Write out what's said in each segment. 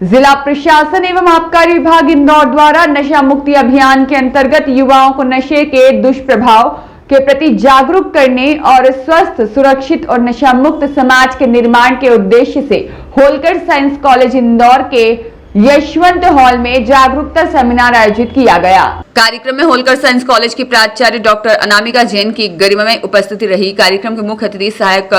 जिला प्रशासन एवं आबकारी विभाग इंदौर द्वारा नशा मुक्ति अभियान के अंतर्गत युवाओं को नशे के दुष्प्रभाव के प्रति जागरूक करने और स्वस्थ, सुरक्षित और नशा मुक्त समाज के निर्माण के उद्देश्य से होलकर साइंस कॉलेज इंदौर के यशवंत हॉल में जागरूकता सेमिनार आयोजित किया गया। कार्यक्रम में होलकर साइंस कॉलेज की प्राचार्य डॉक्टर अनामिका जैन की गरिमामय उपस्थिति रही। कार्यक्रम के मुख्य अतिथि सहायक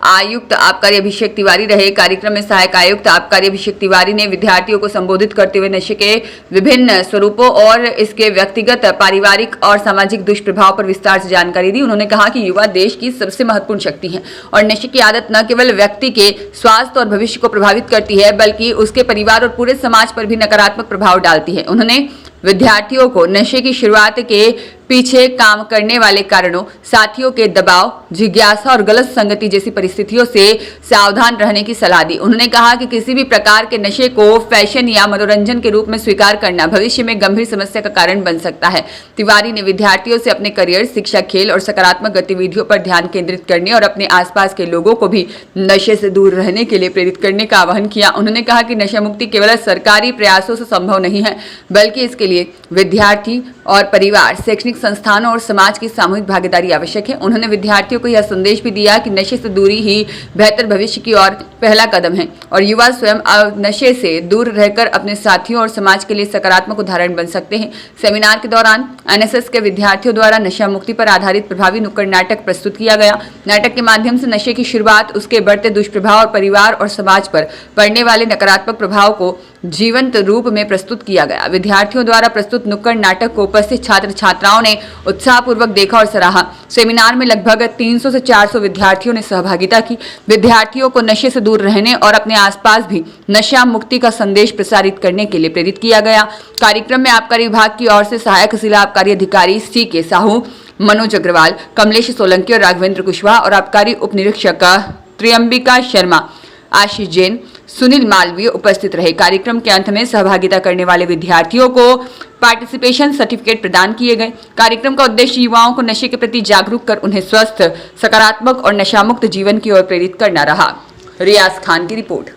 आयुक्त आबकारी अभिषेक तिवारी रहे। कार्यक्रम में सहायक आयुक्त आबकारी अभिषेक तिवारी ने विद्यार्थियों को संबोधित करते हुए नशे के विभिन्न स्वरूपों और इसके व्यक्तिगत, पारिवारिक और सामाजिक दुष्प्रभाव पर विस्तार से जानकारी दी। उन्होंने कहा कि युवा देश की सबसे महत्वपूर्ण शक्ति है और नशे की आदत न केवल व्यक्ति के स्वास्थ्य और भविष्य को प्रभावित करती है बल्कि उसके परिवार और पूरे समाज पर भी नकारात्मक प्रभाव डालती है। उन्होंने विद्यार्थियों को नशे की शुरुआत के पीछे काम करने वाले कारणों, साथियों के दबाव, जिज्ञासा और गलत संगति जैसी परिस्थितियों से सावधान रहने की सलाह दी। उन्होंने कहा कि किसी भी प्रकार के नशे को फैशन या मनोरंजन के रूप में स्वीकार करना भविष्य में गंभीर समस्या का कारण बन सकता है। तिवारी ने विद्यार्थियों से अपने करियर, शिक्षा, खेल और सकारात्मक गतिविधियों पर ध्यान केंद्रित करने और अपने आसपास के लोगों को भी नशे से दूर रहने के लिए प्रेरित करने का आह्वान किया। उन्होंने कहा कि नशा मुक्ति केवल सरकारी प्रयासों से संभव नहीं है बल्कि इसके लिए विद्यार्थी और परिवार, शैक्षणिक संस्थानों और समाज की सामूहिक भागीदारी आवश्यक है। उन्होंने विद्यार्थियों को यह संदेश भी दिया कि नशे से दूरी ही बेहतर भविष्य की ओर पहला कदम है और युवा स्वयं नशे से दूर रहकर अपने साथियों और समाज के लिए सकारात्मक उदाहरण बन सकते हैं। सेमिनार के दौरान एनएसएस के विद्यार्थियों द्वारा नशा मुक्ति पर आधारित प्रभावी नुक्कड़ नाटक प्रस्तुत किया गया। नाटक के माध्यम से नशे की शुरुआत, उसके बढ़ते दुष्प्रभाव और परिवार और समाज पर पड़ने वाले नकारात्मक प्रभाव को जीवंत रूप में प्रस्तुत किया गया। विद्यार्थियों द्वारा प्रस्तुत नुक्कड़ नाटक को उपस्थित छात्र छात्राओं ने उत्साहपूर्वक देखा और सराहा। सेमिनार में लगभग 300 से 400 विद्यार्थियों ने सहभागिता की। विद्यार्थियों को नशे से दूर रहने और अपने आसपास भी नशा मुक्ति का संदेश प्रसारित करने के लिए प्रेरित किया गया। कार्यक्रम में आबकारी विभाग की ओर से सहायक जिला आबकारी अधिकारी सी.के. साहू, मनोज अग्रवाल, कमलेश सोलंकी और राघवेंद्र कुशवाहा और आबकारी उप निरीक्षक त्रियंबिका शर्मा, आशीष जैन, सुनील मालवीय उपस्थित रहे। कार्यक्रम के अंत में सहभागिता करने वाले विद्यार्थियों को पार्टिसिपेशन सर्टिफिकेट प्रदान किए गए। कार्यक्रम का उद्देश्य युवाओं को नशे के प्रति जागरूक कर उन्हें स्वस्थ, सकारात्मक और नशामुक्त जीवन की ओर प्रेरित करना रहा। रियाज खान की रिपोर्ट।